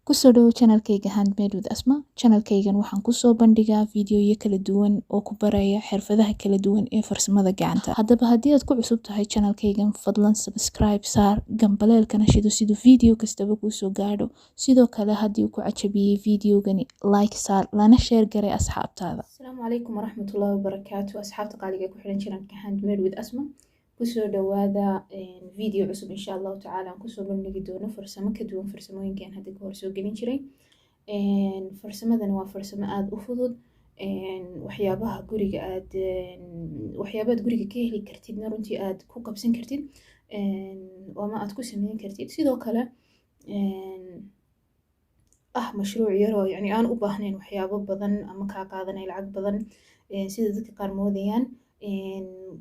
Kusoo dhawow channelkayga Handmade with Asma. Channelkaygan waxaan kusoo bandhigaa fiidiyoyo kala duwan oo ku baraya xirfadaha kala duwan ee farsamada gacanta. Haddaba haddii aad ku cusub tahay channelkaygan, fadlan subscribe saar, gambaleelkana shido siduu fiidiyo kastaba kuu soo gaadho. Sidoo kale haddii uu ku cajabiyey fiidiyogani, like saar, lana share garay asxaabtaada. Asalaamu calaykum waraxmatullaahi wabarakaatu. Asxaabta qaaliga ku xiran channelka Handmade with Asma. kusoo dhawaada video cusub insha allahu tacaala aan kusoo bandhigi doono farsamo ka duwan farsamooyinkan hadda ka hor soo gelin jiray. Farsamadani waa farsamo aada u fudud, waxyaabaha guriga waxyaabaad guriga ka heli kartidna runtii aad ku qabsan kartid ama aad ku sameyn kartid. Sidoo kale mashruuc yaroo yani aan u baahnayn waxyaabo badan ama kaa qaadanay lacag badan sida dadka qaar moodayaan.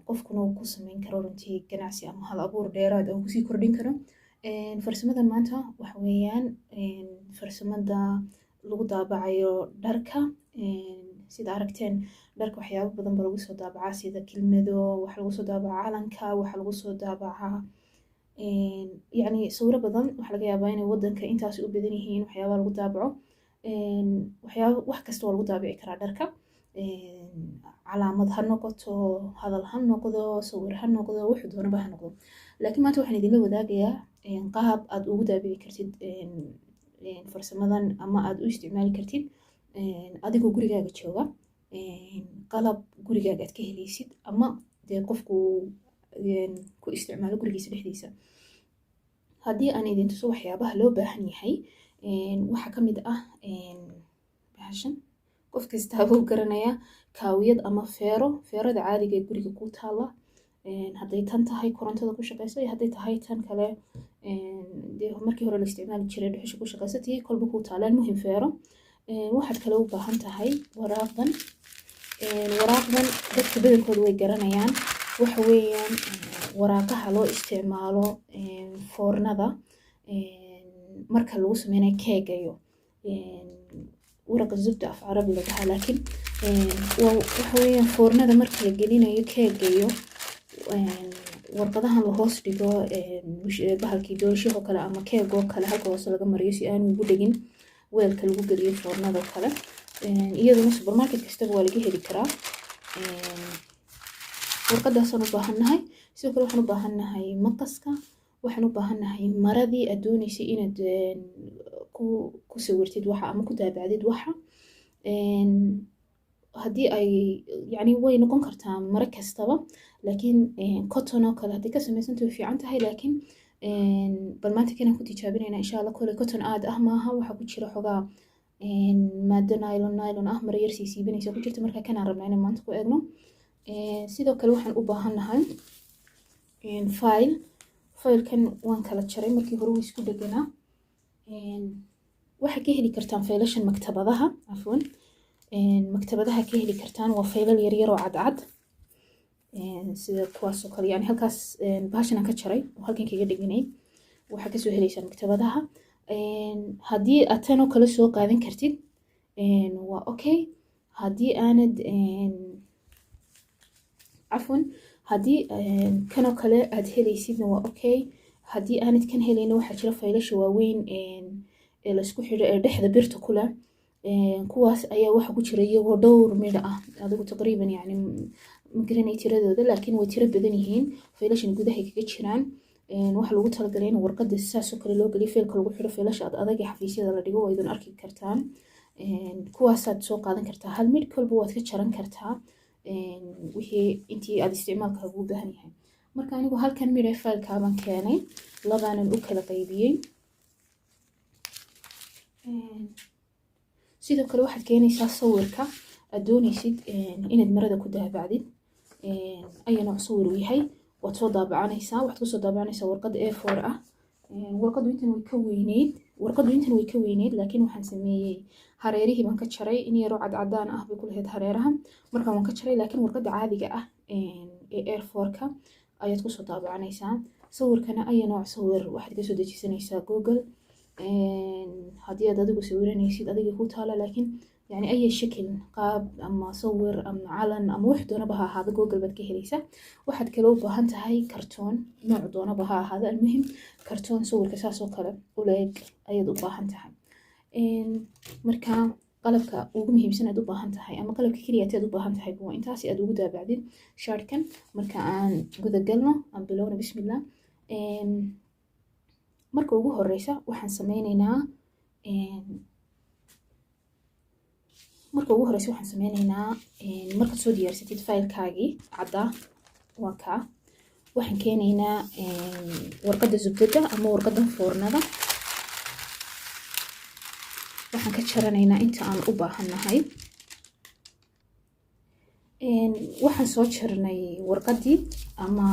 Qofkuna uu ku sameyn karo runtii ganacsi ama hal abuur dheeraad oo kusii kordhin karo. Farsamadan maanta waxa weeyaan farsamada lagu daabacayo dharka. Sida aragteen dharka waxyaabo badan baa lagu soo daabacaa sida kilmado, waxa lagu soo daabacaa calanka, waxa lagu soo daabacaa yani sawiro badan. Waxa laga yaabaa inay wadanka intaas u badan yihiin waxyaabaha lagu daabaco. Wax kasta oo lagu daabici karaa dharka. Calaamad ha noqoto, hadal ha noqdo, sawir ha noqdo, wuxuu doonaba ha noqdo. Laakiin maanta waxaan idinla wadaagayaa qaab aad ugu daabici kartid farsamadan ama aad u isticmaali kartid adigoo gurigaaga jooga. Qalab gurigaaga aad ka helaysid ama dee qofku ku isticmaalo gurigiisa dhexdiisa. Haddii aan idin tuso waxyaabaha loo baahan yahay, waxaa ka mid ah bahashan qof kasta wuu garanayaa, kaawiyad ama feerada caadiga ee guriga ku taala. Hadday tan tahay korontada ku shaqeyso iyo hadday tahay tan kale dee markii hore la isticmaali jiray dhuxusha ku shaqeysatay kolba ku taala. Muhiim feero. Waxaad kale u baahan tahay waraaqdan. Waraaqdan dadka badankooda way garanayaan. Waxa weeyaan waraaqaha loo isticmaalo foornada marka lagu sameynayo keegayo. ورق الزبدة في عربي لها، لكن وحويا فورنada marka la gelinayo keegayo warqadahan la hoos dhigo bahalkii doolshaha kale ama keego kale halka hoos laga mariyo si aan ugu dhigin weelka lagu geliyo foornada kale. Iyaduna supermarket kasta waa laga heli karaa. warqadaas aan u baahanahay. Sidoo kale waxaan u baahanahay maqaska, waxaan u baahanahay maradii aad doonaysay inaad ku sawirtid waxa ama ku daabacdid waxa. Haddii ay yani way noqon kartaa mara kastaba, laakiin cotton oo kale haddii ka samaysantahay way fiican tahay. Laakiin bal maanta kanaan ku tijaabinayna insha Allah. Kole cotton aad maaha, waxa ku jira xogaa maado nylon ah, mara yar siibanaysa ku jirta. Marka kanaan rabnaa inaan maanta ku eegno. Sidoo kale waxaan u baahanahay file-kan waan kala jaray markii hore wuu isku dhaganaa. waxaa ka heli kartaan faylashan maktabadaha maktabadaha ka heli kartaan. waa faylal yar yar oo cadcad sida kuwaas oo kale. yani halkaas bahashan aan ka jaray oo halkan kaga dhiganay waxaa kasoo helaysaan maktabadaha. haddii aad tan oo kale soo qaadan kartid waa okay. haddii aanad haddii kan oo kale aad helaysidna waa okay. haddii aanad kan helayna waxaa jira faylasha waaweyn la isku xidho ee dhexda birta ku leh. kuwaas ayaa waxa ku jira iyagoo dhowr midho ah adigu taqriiban yani ma garanay tiradooda, laakiin way tiro badan yihiin. faylashan gudaha kaga jiraan. waxa lagu talagalay in warqada saas oo kale loo geliyo faylka lagu xidho. faylasha adag ee xafiisyada la dhigo waa idin arki kartaan. kuwaasaad soo qaadan kartaa. hal mid kolba waad ka jaran kartaa wixii intii aad isticmaalka ugu baahan yahay. marka anigu halkan midho faylka baan keenay, labaanan u kala qaybiyey. sidoo kale waxaad keenaysaa sawirka aad doonaysid inaad marada ku daabacdid. ayaa nooc sawir uu yahay waad soo daabacanaysaa. waxaad ku soo daabacanaysaa warqad A4 ah. warqadu intan way ka weyneyd laakiin waxaan sameeyey hareerihii baan ka jaray. in yaroo cadcadaan ah bay ku lahayd hareeraha, markaa waan ka jaray. laakiin warqada caadiga ah ee A4ka ayaad ku soo daabacanaysaa. sawirkana ayaa nooc sawir waxaad ka soo dejisanaysaa Google. haddii aad adigu sawiranaysid adiga ku taala, laakiin يعني أي شكل قاب أما صور أما علن أما واحد دونه بها هذا جوجل بتكهليسه. واحد كلو بهانت هاي كرتون نوع دونه بها هذا. المهم كرتون صور كساس وكله وليك أيضا بهانت هاي. marka qalabka ugu muhiimsan aad u baahan tahay ama qalabka keliya aad u baahan tahay waa intaasi aad ugu daabacdid shaarkan. marka aan guda galno aan bilowna bismillah. marka ugu horeysa waxaan sameynaynaa markaad soo diyaarsatid faylkaagii caddaa waa kaa waxaan keenaynaa warqadda zubdada ama warqadda foornada. waxaan ka jaranaynaa inta aan u baahannahay. waxaan soo jarnay warqaddii ama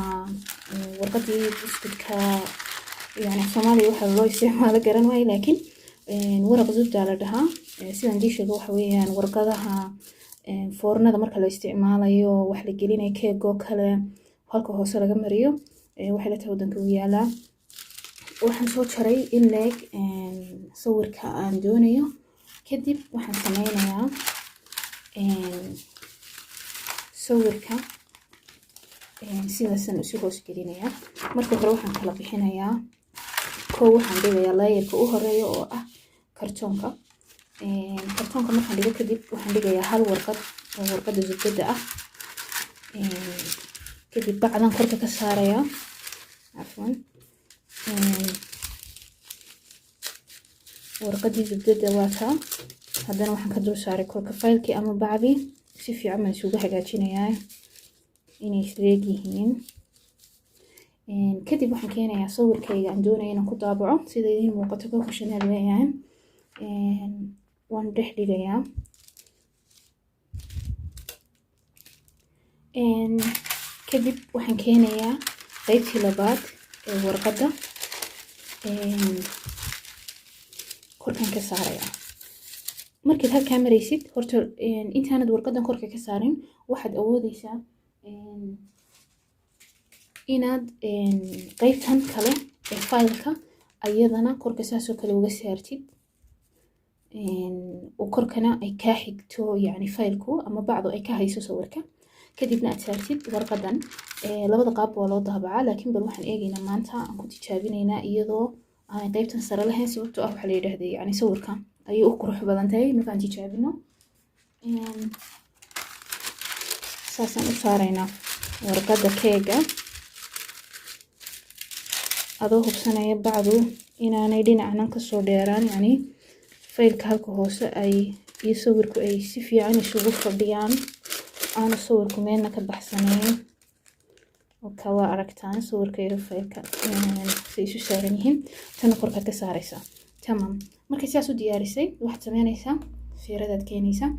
warqaddii buskudka yani Soomaaliya waxa loo isticmaalo garan waayo laakiin waraq zubda la dhahaa. sidaan dii sheego waxa weeyaan warqadaha foornada marka la isticmaalayo wax la gelinayo keeg oo kale halka hoose laga mariyo waxay la tahay wadanka u yaalaa. waxaan soo jaray in leeg sawirka aan doonayo. kadib waxaan sameynayaa sawirka sidaasan isu hoos gelinayaa. marka hore waxaan kala bixinayaa waxaan dhigayaa layerka u horeeya oo ah kartoonka. markaan dhigo kadib waxaan dhigayaa hal warqad oo warqadda zubdada ah. kadib bacdan korka ka saarayaa warqaddii zubdada waa taa. haddana waxaan ka dul saaray korka faylkii ama bacdii si fiican baan isugu hagaajinayaa inay isleeg yihiin. kadib waxaan keenayaa sawirkayga aan doonayo inaan ku daabaco sida idiin muuqato Coco Chanel weeyaan. waan dhex dhigayaa. kadib waxaan keenayaa qaybtii labaad ee warqadda korkaan ka saarayaa. markaad halkaa maraysid horta intaanad warqaddan korka ka saarin waxaad awoodeysaa inaad qaybtan kale ee faylka ayadana korka saasoo kale uga saartid oo korkana ay kaa xigto yani faylku ama bacdu ay ka hayso sawirka. kadibna aad saartid warqaddan. labada qaab waa loo daabacaa laakiin bal waxaan eegaynaa maanta aan ku tijaabinaynaa iyadoo aan qaybtan sare lahayn sababtoo ah waxaa la yidhaahday yani sawirka ayay u qurux badan tahay markaan tijaabino. saasaan u saaraynaa warqadda keega adoo hubsanaya bacdu inaanay dhinacnan kasoo dheeraan yani faylka halka hoose ay iyo sawirku ay si fiican isugu fadhiyaan aanu sawirku meelna ka baxsanayn. waa aragtaan sawirka iyo faylka say isu saaran yihiin. tana korkaad ka saaraysaa. tamam. markay sidaas u diyaarisay waxaad sameynaysaa feeradaad keenaysaa.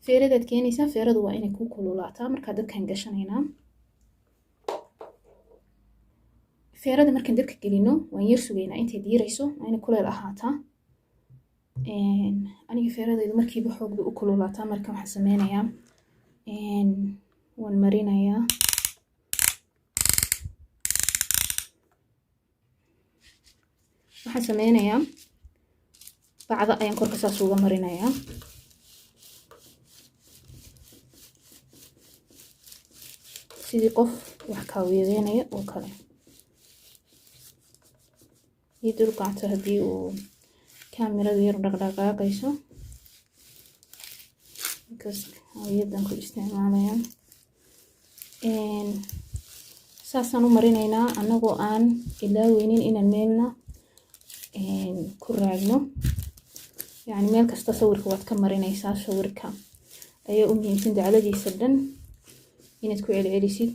feeradaad keenaysaa. feeradu waa inay ku kululaataa. markaa dabkaan gashanaynaa. feerada markaan dabka gelino waan yar sugaynaa intay diirayso waa inay kuleel ahaataa. aniga feeradaydu markiiba xoog bay u kululaataa. marka waxaan sameynayaa waan marinayaa. bacda ayaan korka saas uga marinayaa. sidii qof wax kaawiyadeynaya oo kale. iyo dulqaacto haddii uu kaamiradu yar dhaqdhaqaaqayso ayadan ku isticmaalaya. saasaan u marinaynaa anagoo aan ilaaweynin inaan meelna ku raagno. yani meel kasta sawirka waad ka marinaysaa. sawirka ayaa u muhiimsan dacladiisa dhan inaad ku celcelisid.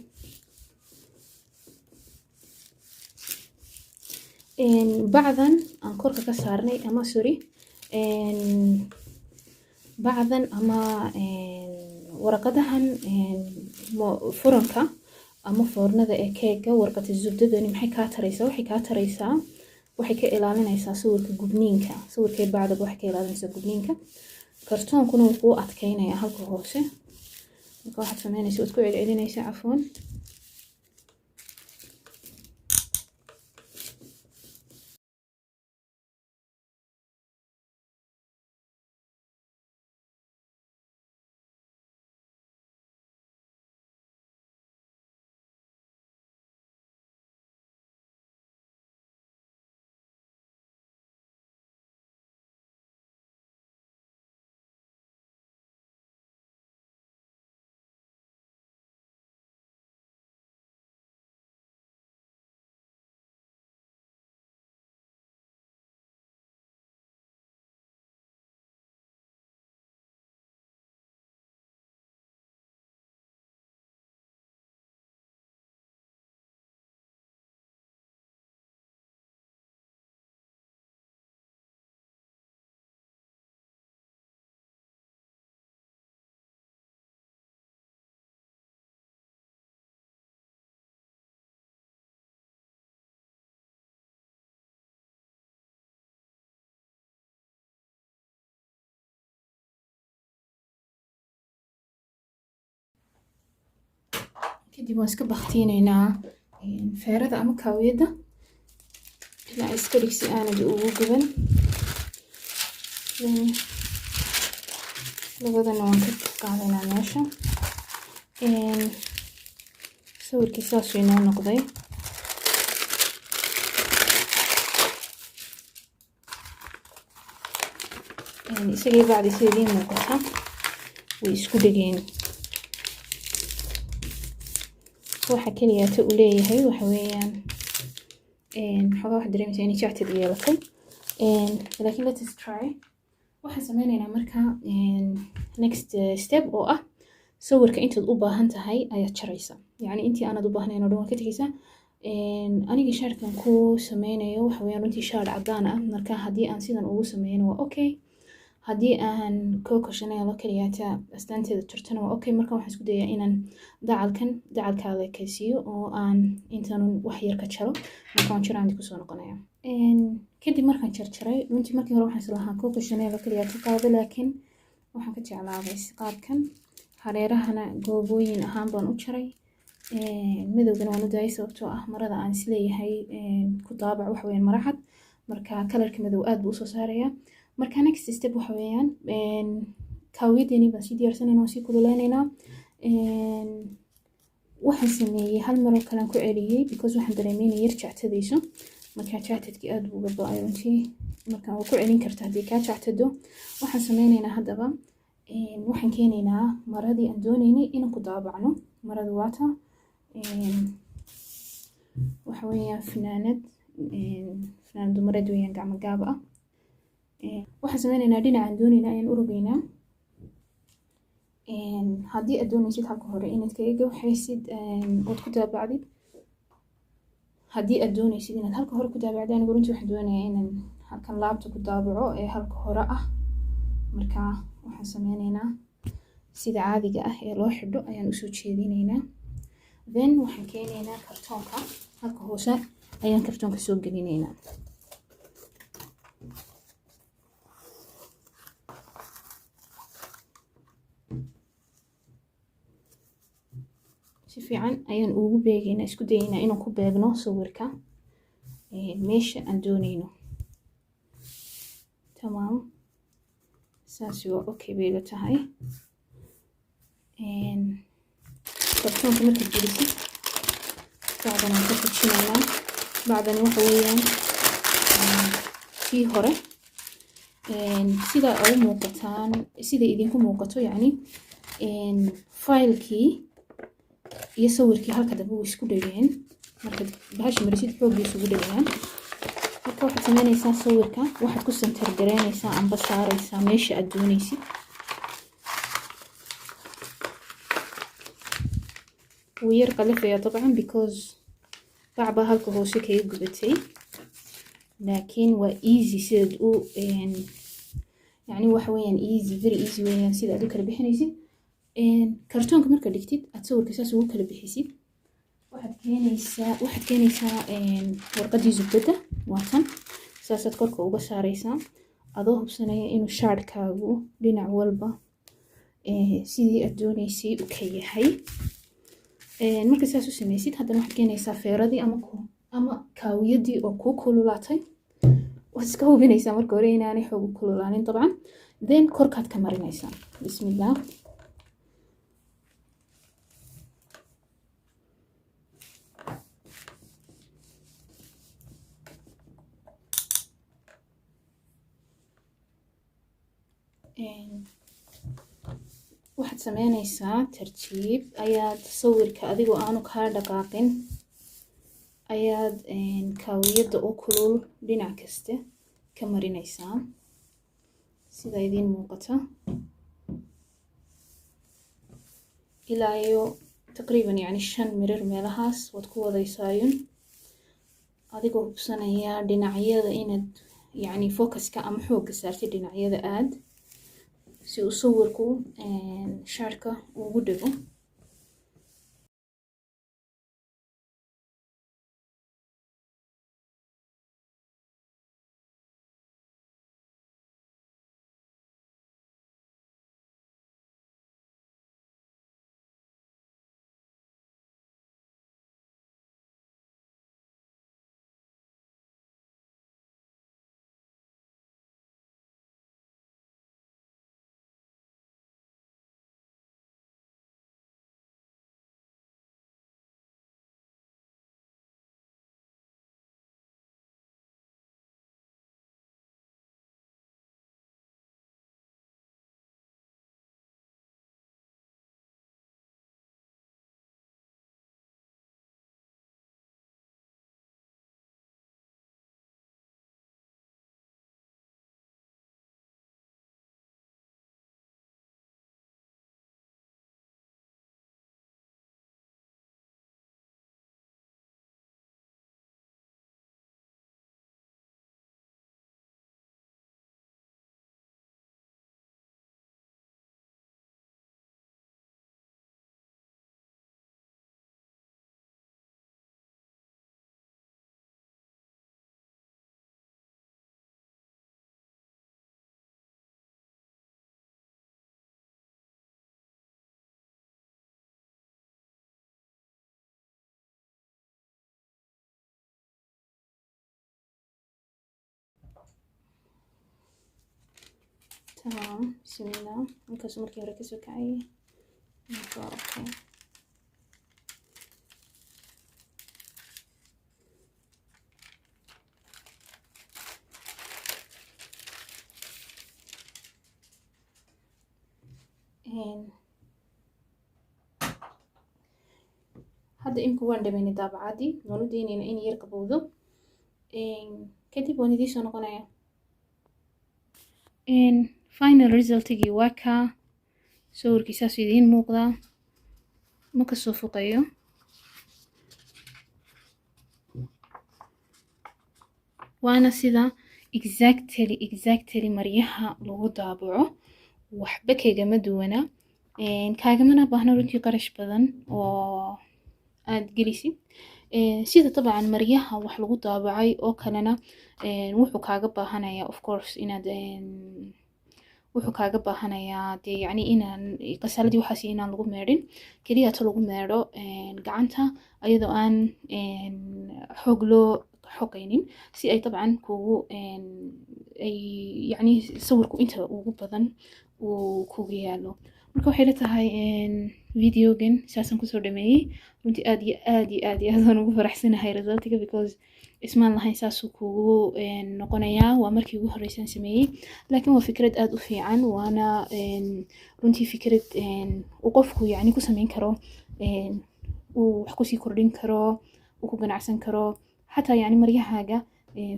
bacdan aan korka ka saarnay ama bacdan ama warqadahan furanka ama foornada ee keega warqadda zubdadani maxay kaa taraysaa? waxay ka ilaalinaysaa sawirka gubniinka. sawirkay bacdaba waxay ka ilaalinaysaa gubniinka. kartoonkuna wuxuu adkeynayaa halka hoose. marka waxaad sameynaysaa waad ku celcelinaysaa cafwan. kadib waan iska baktiinaynaa feerada ama kaawiyadda ilaa iska dhig si aanad ugu guban. labadana waan ka qaadaynaa meesha. sawirkii saasuu inoo noqday. isagii bacdi sida idiin muuqata way isku dhegeen. waxa keliyaata uu leeyahay waxa weeyaan xogaa wax dareemaysa inay jactid yeelatay. laakiin let us try. waxaan sameynaynaa marka next step oo ah sawirka intaad u baahan tahay ayaad jaraysa. yacni intii aanad u baahnayn oo dhan waad ka tegaysaa. aniga shaarkan ku sameynayo waxa weeyaan runtii shaar cadaan ah. marka haddii aan sidan ugu sameyno waa okay. haddii aan Coco Chanel kaliyaata astaanteeda jartana waa okay. marka waxaan isku dayaa inaan dacalkaada kaysiyo oo aan intaan wax yar ka jaro. marka waan jaraan ku soo noqonaya. kadib markaan jarjaray runtii markii hore waxaan islahaa Coco Chanel kaliyaata qaado, laakiin waxaan ka jeclaaday qaabkan. hareerahana goobooyin ahaan baan u jaray. midowgana waan u daayay sababtoo ah marada aan isleeyahay ku daabac waxa weeyaan mara cad. marka kalarka madow aad buu u soo saaraya. marka next step waxa weeyaan kaawiyadani baan sii diyaarsanaynaa oo sii kululeynaynaa. waxaan sameeyay hal mar oo kale aan ku celiyay because waxaan dareemay inay yar jactadayso. marka jactadkii aad buu uga ba'ay runtii. marka waa ku celin kartaa haddii kaa jactado. waxaan sameynaynaa haddaba waxaan keenaynaa maradii aan doonaynay inaan ku daabacno. marada waata waxa weeyaan finaanad dumareed weeyaan gacmo gaab ah. waxaan sameynaynaa dhinacaan doonaynaa ayaan u rogaynaa. haddii aad doonaysid halka hore inaad kaga gawxaysid ood ku daabacdid. haddii aad doonaysid inaad halka hore ku daabacdo, anigu runtii waxaan doonayaa inaan halkan laabta ku daabaco ee halka hore ah. marka waxaan sameynaynaa sida caadiga ah ee loo xidho ayaan usoo jeedinaynaa. then waxaan keenaynaa kartoonka. halka hoose ayaan kartoonka soo gelinaynaa. si fiican ayaan ugu beegaynaa, isku dayaynaa inaan ku beegno sawirka meesha aan doonayno. tamaam saasi waa okay bay la tahay. kartoonka markaad gelisid bacdan aan ka fujinaynaa. bacdani waxa weeyaan kii hore sida ugu muuqataan, sida idinku muuqato yacni faylkii iyo sawirkii halka dambe way isku dhegeen. markaad bahasha marisid xoogii isugu dhegayaan. marka waxaad sameynaysaa sawirka waxaad ku center gareynaysaa amba saaraysaa meesha aad doonaysid. wuu yar qalafaya dabcan because bacba halka hoose kaga gubatay. laakiin waa easy sidaad u yacni waxa weeyaan easy, very easy weeyaan sida aad u kala bixinaysid. kartoonka marka dhigtid aad sawirka saas ugu kala bixisid waxaad keenaysaa warqadii zubadda waa tan. saasaad korka uga saaraysaa adoo hubsanaya inuu shaarkaagu dhinac walba sidii aad doonaysay u ka yahay. marka saas u samaysid haddana waxaad keenaysaa feeradii ama kaawiyadii oo kuu kululaatay. waad iska hubinaysaa marka hore inaanay xoog u kululaanin dabcan. then korkaad ka marinaysaa. bismillah. waxaad sameynaysaa tartiib ayaad sawirka adigoo aanu kaa dhaqaaqin ayaad kaawiyadda oo kulul dhinac kasta ka marinaysaa sida idiin muuqata ilaa iyo taqriiban yacni 5 mirir meelahaas waad ku wadaysaayon adigoo hubsanaya dhinacyada inaad yacni focuska ama xoogga saartid dhinacyada aad si uu sawirku shaarka ugu dhego. تمام بسم الله markaasuu markii hore kasoo kacayay soo arkay hadda imika waan dhameynay daabacadii waan u daynayna in yar qabowdo kadib waan idiin soo noqonaya final resultigii waa kaa sawirkii saas idiin muuqdaa ma kasoo fuqayo waana sida exactly maryaha lagu daabaco waxba kaagama duwana kaagamana baahna runtii qarash badan oo aad gelisid sida dabcan maryaha wax lagu daabacay oo kalena wuxuu kaaga baahanayaa of course inaad wuxuu kaaga baahanayaa dee yacni inaan qasaaladii waxaas inaan lagu meedhin keliya ta lagu meedho gacanta ayadoo aan xoog loo xoqaynin si ay dabcan kugu ay yacni sawirku inta ugu badan uu kugu yaalo marka waxay la tahay videogan saasan kusoo dhameeyey runtii aad iyo aad aan ugu faraxsanahay resultiga because ismaan lahayn saasuu kugu noqonayaa waa markii ugu horreysaan sameeyey laakiin waa fikrad aad u fiican waana runtii fikrad uu qofku yacni ku sameyn karo uu wax kusii kordhin karo uu ku ganacsan karo xataa yacni maryahaaga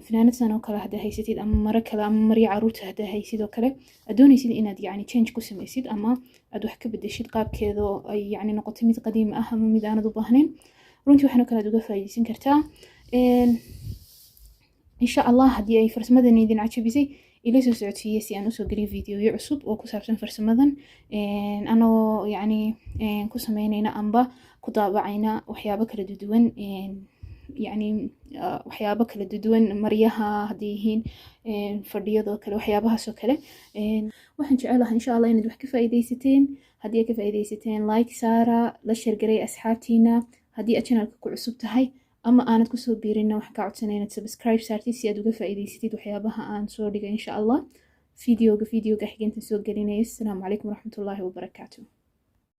finaanad san oo kale haddaa haysatid ama maro kale ama maryo caruurta haddaa haysid oo kale aad doonaysid inaad yacni change ku samaysid ama aad wax ka bedeshid qaabkeeda ay yacni noqoto mid qadiimi ah ama mid aanad u baahnayn runtii waxaana kale aad uga faa'iidaysan kartaa insha allah haddii ay farsamadan idin cajabisay ila soo socodsiiya si aan usoo geliyo videoyo cusub oo ku saabsan farsamadan anagoo yacni ku sameynayna amba ku daabacayna waxyaabo kala duwan يعني waxyaabo kala duwan maryaha hadii yihiin fadhiyada kale waxyaabaha soo kale waxaan jecelahay insha Allah inaad wax ka faa'iideysateen hadii ka faa'iideysateen like saara la share garay asxaabtiina hadii aad channelka ku cusub tahay ama aanad ku soo biirina wax ka codsanay inaad subscribe saartid si aad uga faa'iideysatid waxyaabaha aan soo dhigay insha Allah videoga xigeentan soo gelinay assalamu alaykum warahmatullahi wabarakatuh